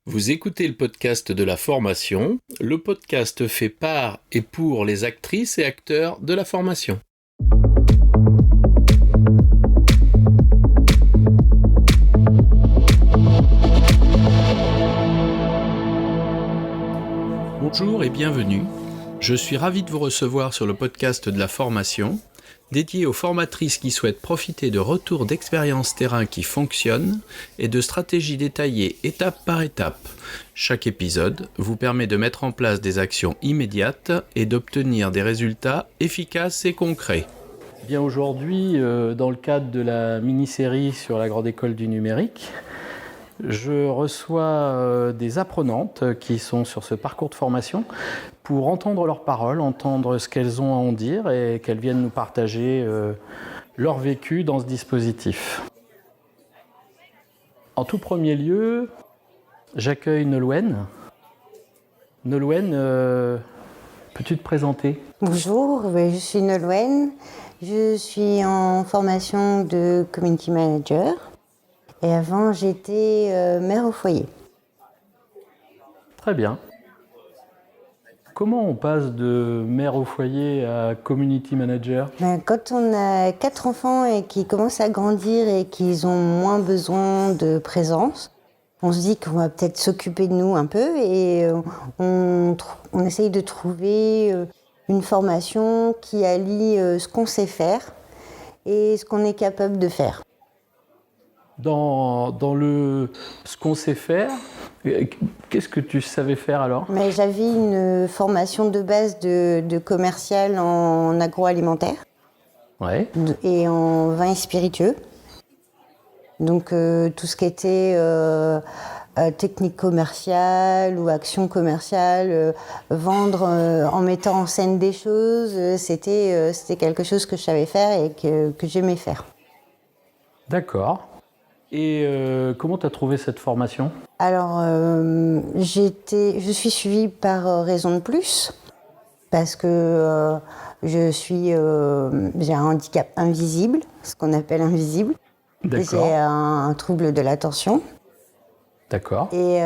Vous écoutez le podcast de la formation. Le podcast fait par et pour les actrices et acteurs de la formation. Bonjour et bienvenue. Je suis ravi de vous recevoir sur le podcast de la formation, dédié aux formatrices qui souhaitent profiter de retours d'expériences terrain qui fonctionnent et de stratégies détaillées étape par étape. Chaque épisode vous permet de mettre en place des actions immédiates et d'obtenir des résultats efficaces et concrets. Bien aujourd'hui, dans le cadre de la mini-série sur la Grande École du Numérique, je reçois des apprenantes qui sont sur ce parcours de formation pour entendre leurs paroles, entendre ce qu'elles ont à en dire et qu'elles viennent nous partager leur vécu dans ce dispositif. En tout premier lieu, j'accueille Nolwenn. Nolwenn, peux-tu te présenter ? Bonjour, je suis Nolwenn. Je suis en formation de Community Manager. Et avant, j'étais mère au foyer. Très bien. Comment on passe de mère au foyer à community manager ? Quand on a 4 enfants et qu'ils commencent à grandir et qu'ils ont moins besoin de présence, on se dit qu'on va peut-être s'occuper de nous un peu et on essaye de trouver une formation qui allie ce qu'on sait faire et ce qu'on est capable de faire. Dans ce qu'on sait faire, qu'est-ce que tu savais faire alors ? J'avais une formation de base de commercial en agroalimentaire et en vin et spiritueux. Donc tout ce qui était technique commerciale ou action commerciale, vendre en mettant en scène des choses, c'était quelque chose que je savais faire et que j'aimais faire. D'accord. Et comment tu as trouvé cette formation ? Alors, je suis suivie par Raison de Plus parce que j'ai un handicap invisible, ce qu'on appelle invisible. D'accord. J'ai un trouble de l'attention. D'accord. Et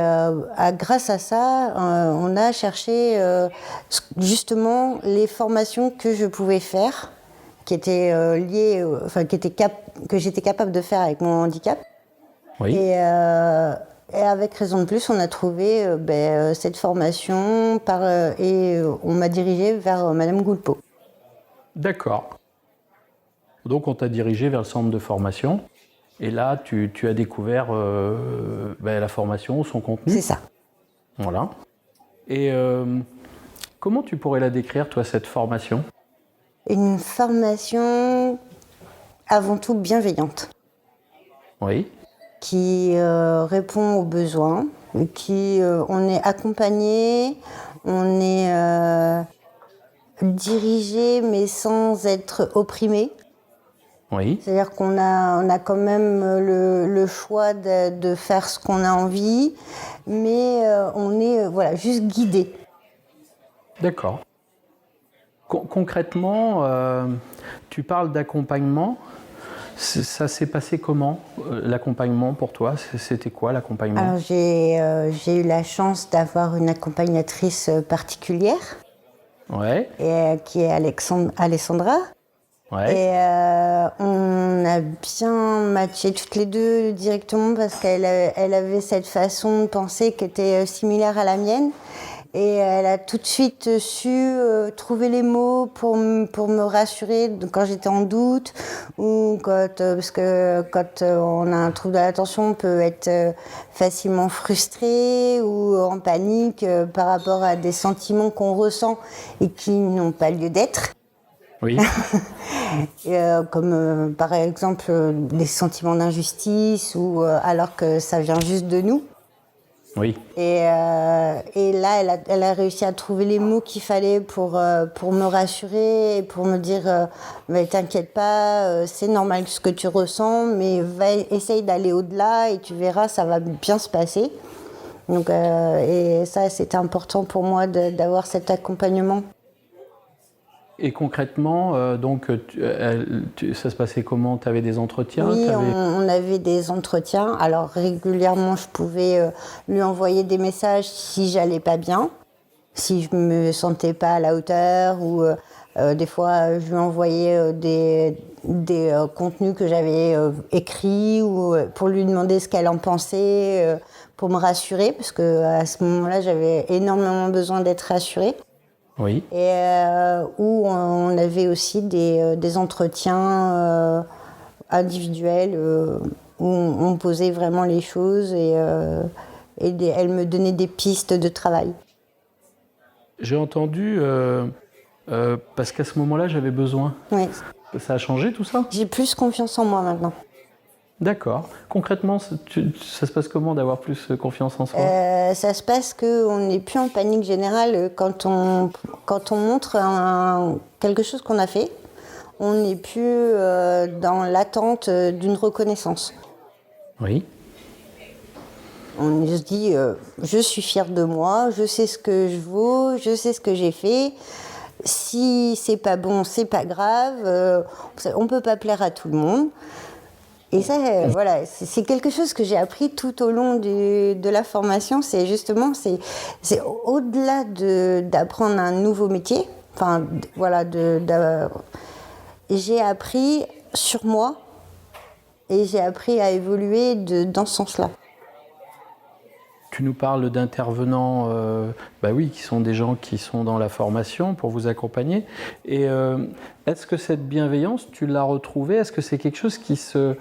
grâce à ça, on a cherché justement les formations que je pouvais faire, qui étaient liées, que j'étais capable de faire avec mon handicap. Oui. Et avec Raison de Plus, on a trouvé cette formation et on m'a dirigée vers Madame Goulpeau. D'accord. Donc on t'a dirigé vers le centre de formation. Et là, tu as découvert la formation, son contenu. C'est ça. Voilà. Et comment tu pourrais la décrire, toi, cette formation ? Une formation avant tout bienveillante. Oui. Qui répond aux besoins, on est accompagné, on est dirigé mais sans être opprimé. Oui. C'est-à-dire qu'on a quand même le choix de faire ce qu'on a envie, mais on est juste guidé. D'accord. Concrètement, tu parles d'accompagnement. Ça s'est passé comment, l'accompagnement pour toi ? C'était quoi l'accompagnement ? Alors j'ai eu la chance d'avoir une accompagnatrice particulière, qui est Alessandra. Ouais. Et on a bien matché toutes les deux directement parce qu'elle avait cette façon de penser qui était similaire à la mienne. Et elle a tout de suite su trouver les mots pour me rassurer quand j'étais en doute ou parce que quand on a un trouble de l'attention, on peut être facilement frustré ou en panique par rapport à des sentiments qu'on ressent et qui n'ont pas lieu d'être. Oui. Comme par exemple des sentiments d'injustice ou alors que ça vient juste de nous. Oui. Et là, elle a réussi à trouver les mots qu'il fallait pour me rassurer et pour me dire t'inquiète pas, c'est normal ce que tu ressens, mais essaye d'aller au-delà et tu verras, ça va bien se passer. Donc, et ça, c'était important pour moi d'avoir cet accompagnement. Et concrètement, ça se passait comment? Tu avais des entretiens? Oui, on avait des entretiens. Alors régulièrement, je pouvais lui envoyer des messages si j'allais pas bien, si je me sentais pas à la hauteur, ou des fois je lui envoyais des contenus que j'avais écrits, ou pour lui demander ce qu'elle en pensait, pour me rassurer, parce que à ce moment-là, j'avais énormément besoin d'être rassurée. Oui. Et où on avait aussi des entretiens individuels, où on posait vraiment les choses, et elle me donnait des pistes de travail. J'ai entendu, parce qu'à ce moment-là, j'avais besoin. Oui. Ça a changé tout ça? J'ai plus confiance en moi maintenant. D'accord. Concrètement, ça se passe comment d'avoir plus confiance en soi? Ça se passe qu'on n'est plus en panique générale quand on montre quelque chose qu'on a fait. On n'est plus dans l'attente d'une reconnaissance. Oui. On se dit, je suis fière de moi, je sais ce que je vaux, je sais ce que j'ai fait. Si c'est pas bon, c'est pas grave. On peut pas plaire à tout le monde. Et ça, voilà, c'est quelque chose que j'ai appris tout au long de la formation. C'est justement, c'est au-delà d'apprendre un nouveau métier. Enfin, voilà, j'ai appris sur moi, et j'ai appris à évoluer dans ce sens-là. Tu nous parles d'intervenants, qui sont des gens qui sont dans la formation pour vous accompagner. Et est-ce que cette bienveillance, tu l'as retrouvée? Est-ce que c'est quelque chose qui se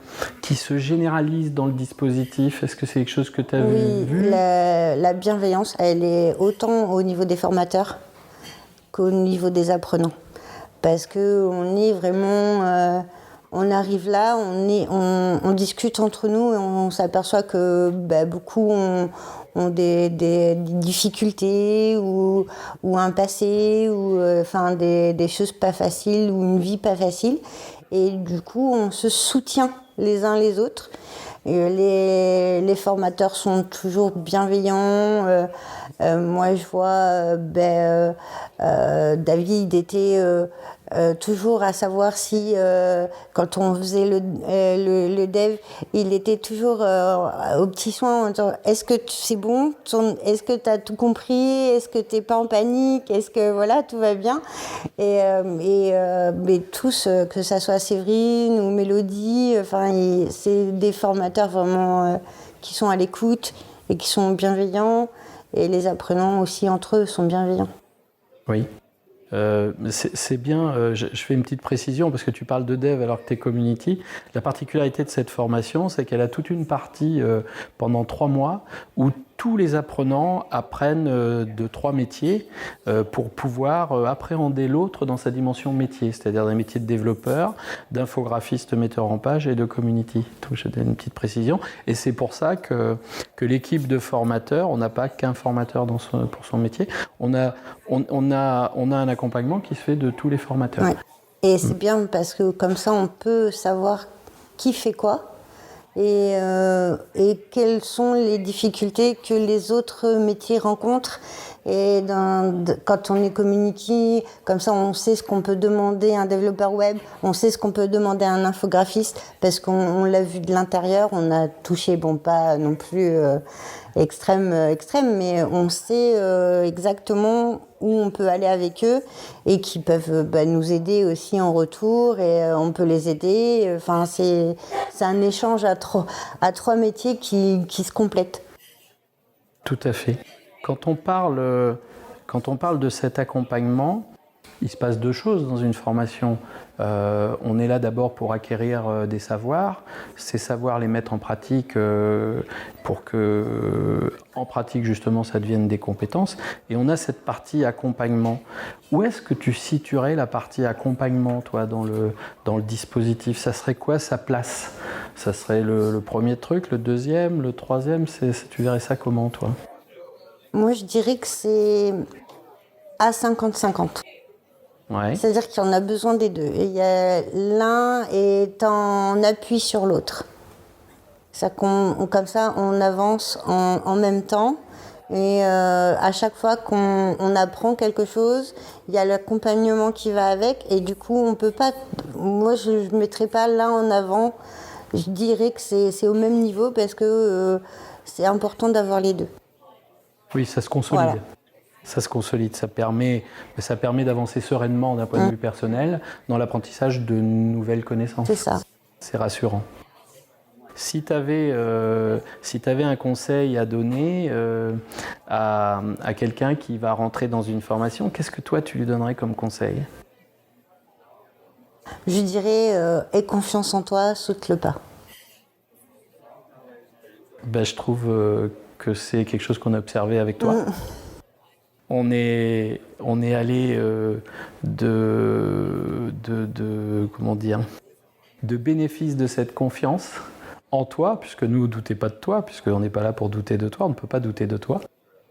généralise dans le dispositif? Est-ce que c'est quelque chose que tu as vu? Oui, la bienveillance, elle est autant au niveau des formateurs qu'au niveau des apprenants. Parce qu'on est vraiment... on arrive là, on discute entre nous, et on s'aperçoit que beaucoup ont des difficultés, ou un passé, ou des choses pas faciles, ou une vie pas facile. Et du coup, on se soutient les uns les autres. Et les formateurs sont toujours bienveillants. Moi, je vois David était toujours à savoir si, quand on faisait le dev, il était toujours au petit soin en disant, est-ce que c'est bon? Est-ce que tu as tout compris? Est-ce que tu n'es pas en panique? Est-ce que voilà, tout va bien? Mais tous, que ça soit Séverine ou Mélodie, c'est des formateurs vraiment qui sont à l'écoute et qui sont bienveillants. Et les apprenants aussi entre eux sont bienveillants. Oui. C'est bien, je fais une petite précision parce que tu parles de dev alors que tu es community. La particularité de cette formation, c'est qu'elle a toute une partie pendant 3 mois où tous les apprenants apprennent de 3 métiers pour pouvoir appréhender l'autre dans sa dimension métier, c'est-à-dire des métiers de développeur, d'infographiste, metteur en page et de community. Donc, je donne une petite précision. Et c'est pour ça que l'équipe de formateurs, on n'a pas qu'un formateur pour son métier, on a un accompagnement qui se fait de tous les formateurs. Ouais. Et c'est bien parce que comme ça, on peut savoir qui fait quoi. Et quelles sont les difficultés que les autres métiers rencontrent. Et quand on est community, comme ça on sait ce qu'on peut demander à un développeur web, on sait ce qu'on peut demander à un infographiste, parce qu'on l'a vu de l'intérieur, on a touché, pas non plus extrême, mais on sait exactement où on peut aller avec eux, et qui peuvent nous aider aussi en retour, et on peut les aider. Enfin, c'est un échange à 3 métiers qui se complètent. Tout à fait. Quand on parle de cet accompagnement, il se passe 2 choses dans une formation. On est là d'abord pour acquérir des savoirs, ces savoirs les mettre en pratique pour que, en pratique justement, ça devienne des compétences. Et on a cette partie accompagnement. Où est-ce que tu situerais la partie accompagnement, toi, dans le dispositif? Ça serait quoi sa place? Ça serait le premier truc, le deuxième, le troisième? Tu verrais ça comment, toi? Moi, je dirais que c'est à 50-50. Ouais. C'est-à-dire qu'il y en a besoin des deux. Et l'un est en appui sur l'autre. Comme ça, on avance en même temps, Et à chaque fois qu'on apprend quelque chose, il y a l'accompagnement qui va avec. Et du coup, on peut pas. Moi, je ne mettrai pas l'un en avant. Je dirais que c'est au même niveau parce que c'est important d'avoir les deux. Oui, ça se consolide. Voilà. Ça se consolide. Ça permet d'avancer sereinement d'un point de vue personnel dans l'apprentissage de nouvelles connaissances. C'est ça. C'est rassurant. Si tu avais un conseil à donner à quelqu'un qui va rentrer dans une formation, qu'est-ce que toi tu lui donnerais comme conseil ? Je dirais aie confiance en toi, saute le pas. Ben, je trouve que c'est quelque chose qu'on a observé avec toi. On est allé de bénéfice de cette confiance en toi, puisque nous ne doutons pas de toi, puisqu'on n'est pas là pour douter de toi, on ne peut pas douter de toi.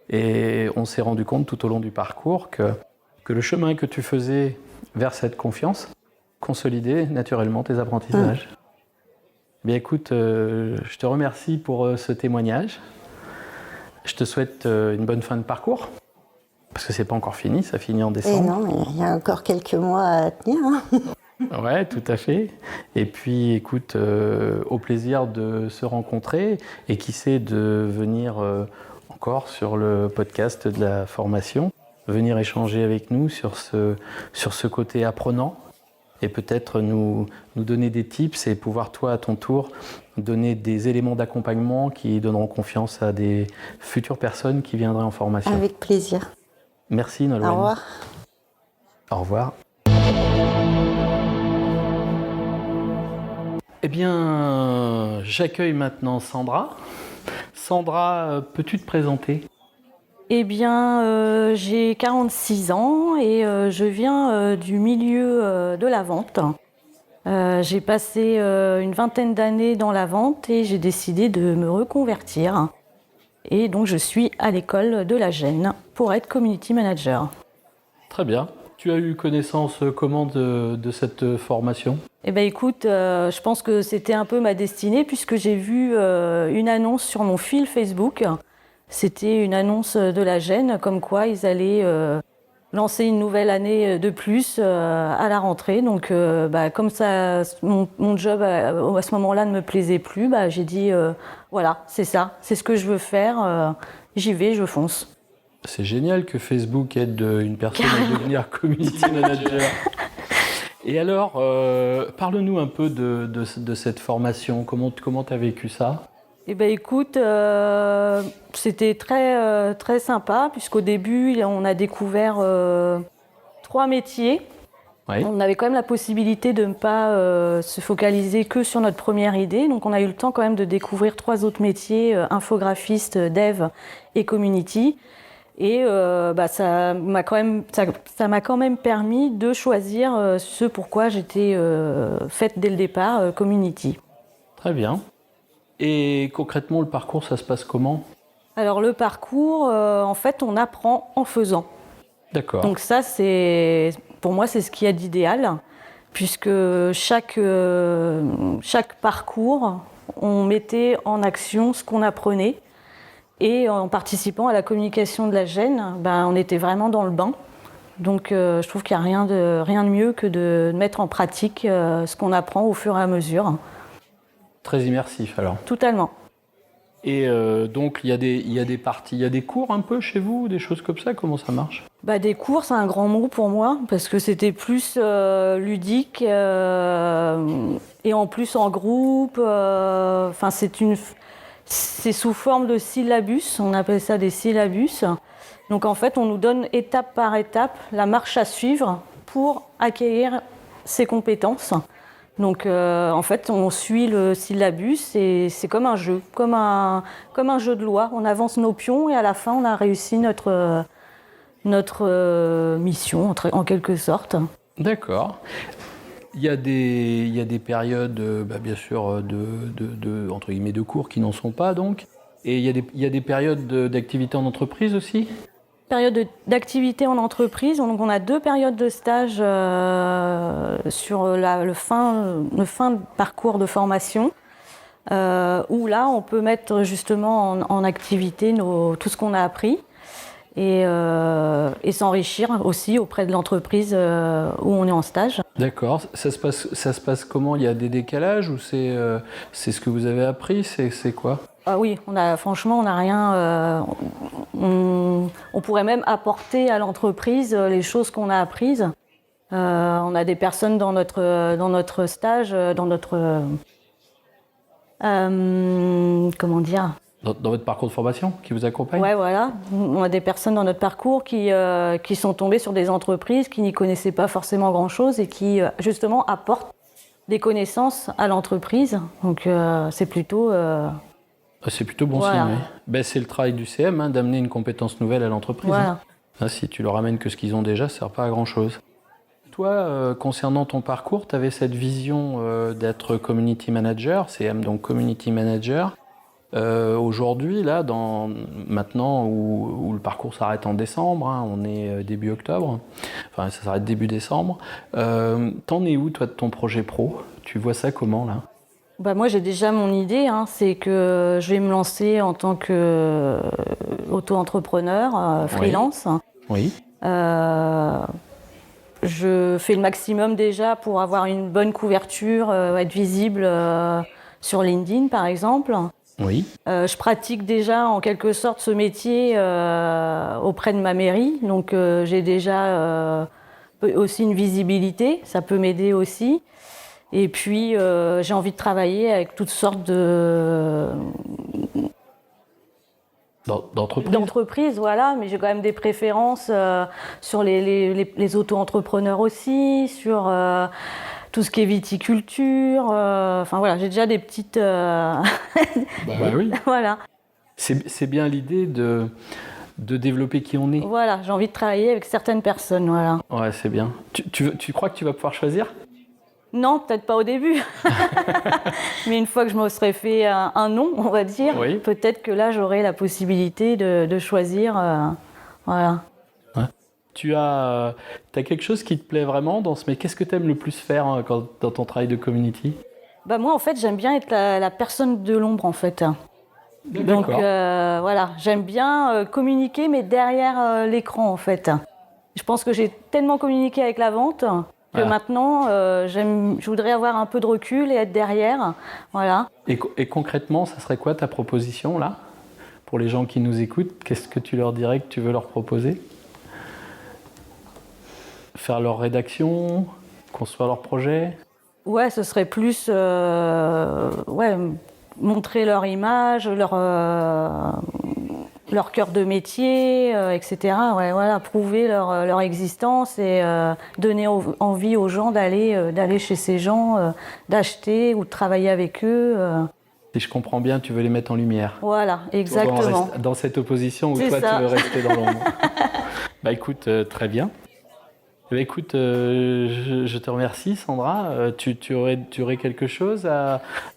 Et on s'est rendu compte tout au long du parcours que le chemin que tu faisais vers cette confiance consolidait naturellement tes apprentissages. Bien écoute, je te remercie pour ce témoignage. Je te souhaite une bonne fin de parcours, parce que c'est pas encore fini, ça finit en décembre. Et non, mais il y a encore quelques mois à tenir. Ouais, tout à fait. Et puis, écoute, au plaisir de se rencontrer et qui sait de venir encore sur le podcast de la formation, venir échanger avec nous sur ce côté apprenant et peut-être nous donner des tips et pouvoir, toi, à ton tour, donner des éléments d'accompagnement qui donneront confiance à des futures personnes qui viendraient en formation. Avec plaisir. Merci, Nolwenn. Au revoir. Au revoir. Eh bien, j'accueille maintenant Sandra. Sandra, peux-tu te présenter ? Eh bien, j'ai 46 ans et je viens du milieu de la vente. J'ai passé une vingtaine d'années dans la vente et j'ai décidé de me reconvertir. Et donc, je suis à l'école de la Gênes pour être community manager. Très bien. Tu as eu connaissance comment de cette formation ? Eh bien, écoute, je pense que c'était un peu ma destinée puisque j'ai vu une annonce sur mon fil Facebook. C'était une annonce de la Gênes, comme quoi ils allaient lancer une nouvelle année de plus à la rentrée. Donc, comme ça, mon job à ce moment-là ne me plaisait plus, j'ai dit, voilà, c'est ça, c'est ce que je veux faire, j'y vais, je fonce. C'est génial que Facebook aide une personne à devenir community manager. Et alors, parle-nous un peu de cette formation. Comment tu as vécu ça ? Eh bien, écoute, c'était très, très sympa, puisqu'au début, on a découvert 3 métiers. Oui. On avait quand même la possibilité de ne pas se focaliser que sur notre première idée. Donc, on a eu le temps quand même de découvrir 3 autres métiers, infographiste, dev et community. Et ça m'a quand même permis de choisir ce pourquoi j'étais faite dès le départ, community. Très bien. Et concrètement, le parcours, ça se passe comment ? Alors le parcours, en fait, on apprend en faisant. D'accord. Donc ça, pour moi, c'est ce qu'il y a d'idéal, puisque chaque parcours, on mettait en action ce qu'on apprenait. Et en participant à la communication de la Gênes, on était vraiment dans le bain. Donc je trouve qu'il n'y a rien de mieux que de mettre en pratique ce qu'on apprend au fur et à mesure. Très immersif alors. Totalement. Et donc il y a des parties, il y a des cours un peu chez vous, des choses comme ça, comment ça marche ? Des cours, c'est un grand mot pour moi, parce que c'était plus ludique et en plus en groupe. C'est sous forme de syllabus, on appelle ça des syllabus. Donc en fait, on nous donne étape par étape la marche à suivre pour acquérir ces compétences. Donc en fait, on suit le syllabus et c'est comme un jeu, comme un jeu de loi. On avance nos pions et à la fin, on a réussi notre mission, en quelque sorte. D'accord. Il y a des périodes, bien sûr, de entre guillemets de cours qui n'en sont pas donc. Et il y a des périodes d'activité en entreprise aussi ? Période d'activité en entreprise, donc on a 2 périodes de stage sur le fin de parcours de formation. où là, on peut mettre justement en activité tout ce qu'on a appris et s'enrichir aussi auprès de l'entreprise où on est en stage. D'accord. Ça se passe comment? Il y a des décalages ou c'est ce que vous avez appris? C'est quoi? Ah oui, franchement, on n'a rien. On pourrait même apporter à l'entreprise les choses qu'on a apprises. On a des personnes dans notre stage, comment dire? Dans votre parcours de formation qui vous accompagne? Ouais, voilà. On a des personnes dans notre parcours qui sont tombées sur des entreprises qui n'y connaissaient pas forcément grand-chose et qui, justement, apportent des connaissances à l'entreprise. Donc, c'est plutôt... C'est plutôt bon voilà. signe, oui. Ben, c'est le travail du CM, d'amener une compétence nouvelle à l'entreprise. Voilà. Si tu leur ramènes que ce qu'ils ont déjà, ça ne sert pas à grand-chose. Toi, concernant ton parcours, tu avais cette vision d'être community manager, CM, donc community manager. Aujourd'hui, là, maintenant où le parcours s'arrête en décembre, on est début octobre, enfin ça s'arrête début décembre, t'en es où toi de ton projet pro? Tu vois ça comment là? Moi j'ai déjà mon idée, c'est que je vais me lancer en tant qu'auto-entrepreneur, freelance. Oui. Je fais le maximum déjà pour avoir une bonne couverture, être visible sur LinkedIn par exemple. Oui. Je pratique déjà en quelque sorte ce métier auprès de ma mairie, donc j'ai déjà aussi une visibilité, ça peut m'aider aussi. Et puis j'ai envie de travailler avec toutes sortes d'entreprises, voilà, mais j'ai quand même des préférences sur les auto-entrepreneurs aussi, sur tout ce qui est viticulture, enfin voilà, j'ai déjà des petites... Oui. Voilà. C'est bien l'idée de développer qui on est. Voilà, j'ai envie de travailler avec certaines personnes, voilà. Ouais, c'est bien. Tu crois que tu vas pouvoir choisir? Non, peut-être pas au début. Mais une fois que je me serais fait un nom, on va dire, oui. Peut-être que là, j'aurai la possibilité de choisir. Voilà. Ouais. Tu as quelque chose qui te plaît vraiment dans ce métier? Qu'est-ce que tu aimes le plus faire dans ton travail de community? Moi, en fait, j'aime bien être la personne de l'ombre, en fait. D'accord. Donc, voilà, j'aime bien communiquer, mais derrière l'écran, en fait. Je pense que j'ai tellement communiqué avec la vente que maintenant, je voudrais avoir un peu de recul et être derrière. Voilà. Et concrètement, ça serait quoi ta proposition, là? Pour les gens qui nous écoutent, qu'est-ce que tu leur dirais que tu veux leur proposer? Faire leur rédaction? Construire leur projet? Ouais, ce serait plus montrer leur image, leur cœur de métier, etc. Ouais, voilà, prouver leur existence et donner envie aux gens d'aller chez ces gens, d'acheter ou de travailler avec eux. Si je comprends bien, tu veux les mettre en lumière. Voilà, exactement. Dans cette opposition où C'est toi, ça. tu veux rester dans l'ombre. Écoute, très bien. Écoute, je te remercie, Sandra. Tu aurais quelque chose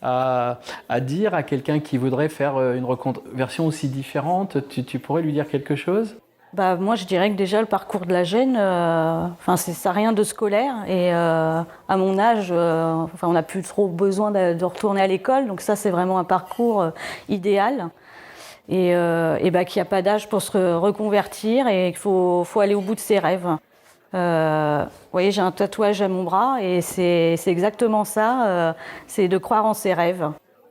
à dire à quelqu'un qui voudrait faire une reconversion aussi différente? Tu pourrais lui dire quelque chose? Moi, je dirais que déjà, le parcours de la gêne, ça n'a rien de scolaire. Et à mon âge, on n'a plus trop besoin de retourner à l'école. Donc ça, c'est vraiment un parcours idéal. Et qu'il n'y a pas d'âge pour se reconvertir et qu'il faut aller au bout de ses rêves. Vous voyez, j'ai un tatouage à mon bras et c'est exactement ça, c'est de croire en ses rêves.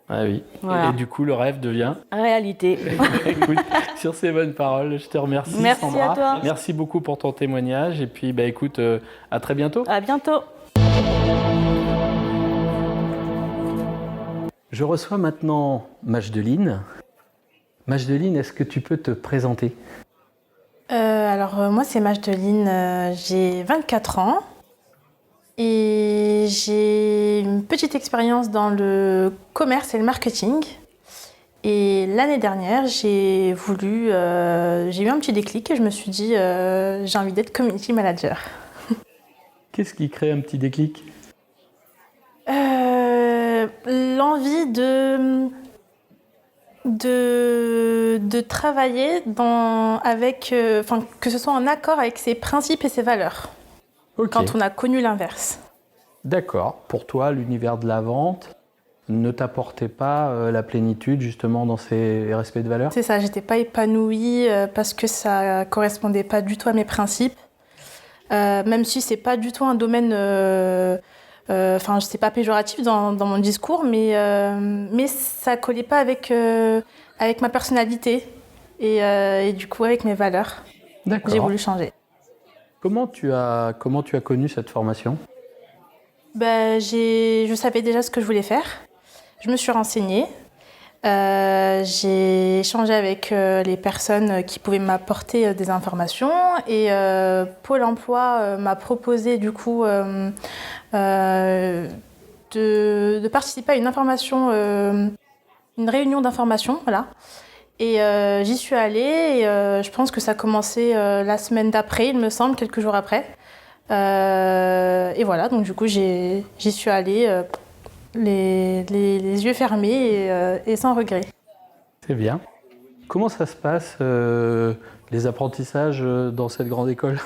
Ah oui, voilà. Et du coup le rêve devient réalité. Écoute, sur ces bonnes paroles, je te remercie. Merci Sandra. à toi. Merci beaucoup pour ton témoignage et puis écoute, à très bientôt. À bientôt. Je reçois maintenant Majdeline. Majdeline, est-ce que tu peux te présenter ? Moi c'est Majdeline, j'ai 24 ans et j'ai une petite expérience dans le commerce et le marketing. Et l'année dernière, j'ai eu un petit déclic et je me suis dit j'ai envie d'être community manager. Qu'est-ce qui crée un petit déclic ? L'envie de travailler que ce soit en accord avec ses principes et ses valeurs. Okay. Quand on a connu l'inverse. D'accord. Pour toi, l'univers de la vente ne t'apportait pas la plénitude justement dans ces respects de valeurs? C'est ça, j'étais pas épanouie parce que ça correspondait pas du tout à mes principes. Même si c'est pas du tout un domaine, c'est pas péjoratif dans mon discours, mais ça collait pas avec ma personnalité et du coup avec mes valeurs. D'accord. J'ai voulu changer. Comment tu as connu cette formation? Je savais déjà ce que je voulais faire. Je me suis renseignée. J'ai échangé avec les personnes qui pouvaient m'apporter des informations et Pôle emploi m'a proposé du coup de participer à une réunion d'information, voilà. Et j'y suis allée et je pense que ça a commencé la semaine d'après, il me semble, quelques jours après. Et voilà, donc du coup j'y suis allée les yeux fermés et sans regret. C'est bien. Comment ça se passe, les apprentissages dans cette grande école?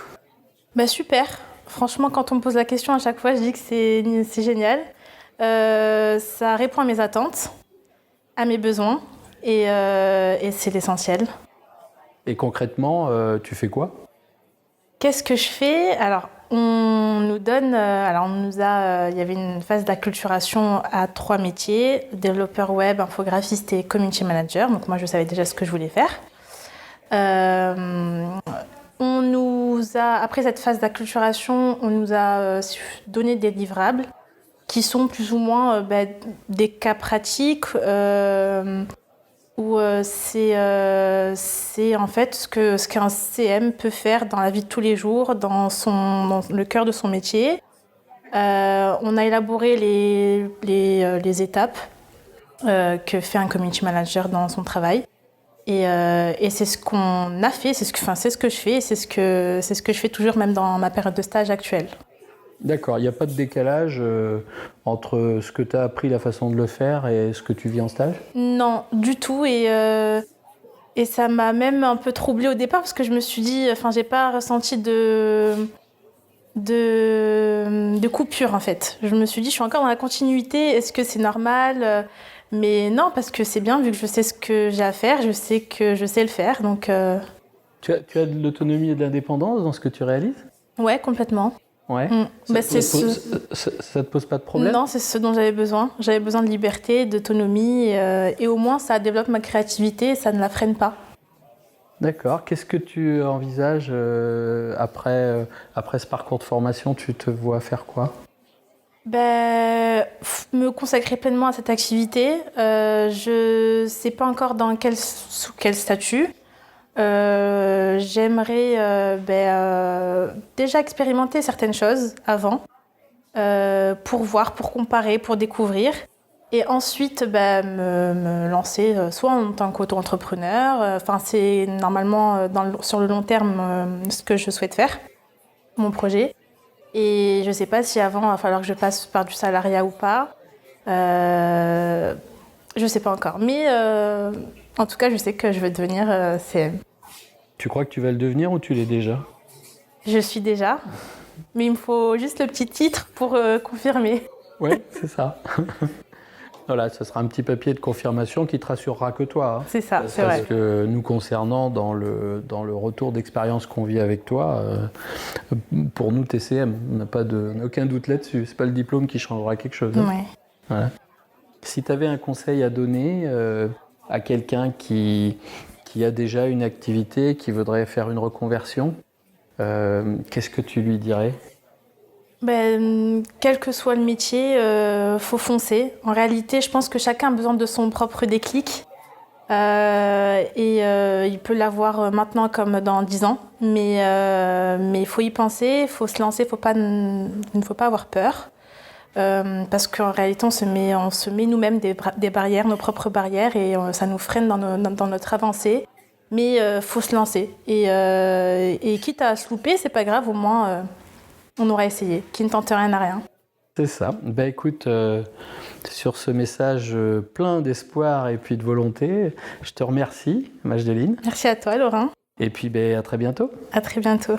Super. Franchement, quand on me pose la question à chaque fois, je dis que c'est génial. Ça répond à mes attentes, à mes besoins et c'est l'essentiel. Et concrètement, tu fais quoi? Qu'est-ce que je fais? Alors, il y avait une phase d'acculturation à 3 métiers, développeur web, infographiste et community manager. Donc moi, je savais déjà ce que je voulais faire. Après cette phase d'acculturation, on nous a donné des livrables qui sont plus ou moins des cas pratiques où c'est en fait ce qu'un CM peut faire dans la vie de tous les jours, dans le cœur de son métier. On a élaboré les étapes que fait un community manager dans son travail. Et c'est ce qu'on a fait, c'est ce que je fais, et c'est ce que je fais toujours même dans ma période de stage actuelle. D'accord, il n'y a pas de décalage entre ce que tu as appris, la façon de le faire, et ce que tu vis en stage? Non, du tout. Et ça m'a même un peu troublée au départ parce que je me suis dit, j'ai pas ressenti de coupure en fait. Je me suis dit, je suis encore dans la continuité, est-ce que c'est normal? Mais non, parce que c'est bien vu que je sais ce que j'ai à faire, je sais que je sais le faire. Donc, Tu as de l'autonomie et de l'indépendance dans ce que tu réalises? Ouais, complètement. Ouais. Ça te pose pas de problème? Non, c'est ce dont j'avais besoin. J'avais besoin de liberté, d'autonomie et au moins ça développe ma créativité et ça ne la freine pas. D'accord. Qu'est-ce que tu envisages après ce parcours de formation? Tu te vois faire quoi? Me consacrer pleinement à cette activité. Je sais pas encore sous quel statut. J'aimerais déjà expérimenter certaines choses avant pour voir, pour comparer, pour découvrir et ensuite me lancer soit en tant qu'auto-entrepreneur. C'est normalement sur le long terme ce que je souhaite faire, mon projet. Et je sais pas si avant il va falloir que je passe par du salariat ou pas. Je sais pas encore. Mais en tout cas, je sais que je veux devenir CM. Tu crois que tu vas le devenir ou tu l'es déjà? Je suis déjà, mais il me faut juste le petit titre pour confirmer. Ouais, c'est ça. Voilà, ce sera un petit papier de confirmation qui te rassurera que toi. C'est ça, c'est vrai. Parce que nous concernant, dans le retour d'expérience qu'on vit avec toi, pour nous TCM, on n'a aucun doute là-dessus. C'est pas le diplôme qui changera quelque chose. Ouais. Voilà. Si tu avais un conseil à donner à quelqu'un qui a déjà une activité, qui voudrait faire une reconversion, qu'est-ce que tu lui dirais? Quel que soit le métier, faut foncer. En réalité, je pense que chacun a besoin de son propre déclic. Il peut l'avoir maintenant comme dans 10 ans. Mais il faut y penser, il faut se lancer, il ne faut pas avoir peur. Parce qu'en réalité, on se met nous-mêmes des barrières, nos propres barrières, et ça nous freine dans notre avancée. Mais faut se lancer. Et quitte à se louper, c'est pas grave, au moins on aura essayé. Qui ne tente rien n'a rien. C'est ça. Écoute, sur ce message plein d'espoir et puis de volonté, je te remercie, Majdeline. Merci à toi, Laurent. Et puis à très bientôt. À très bientôt.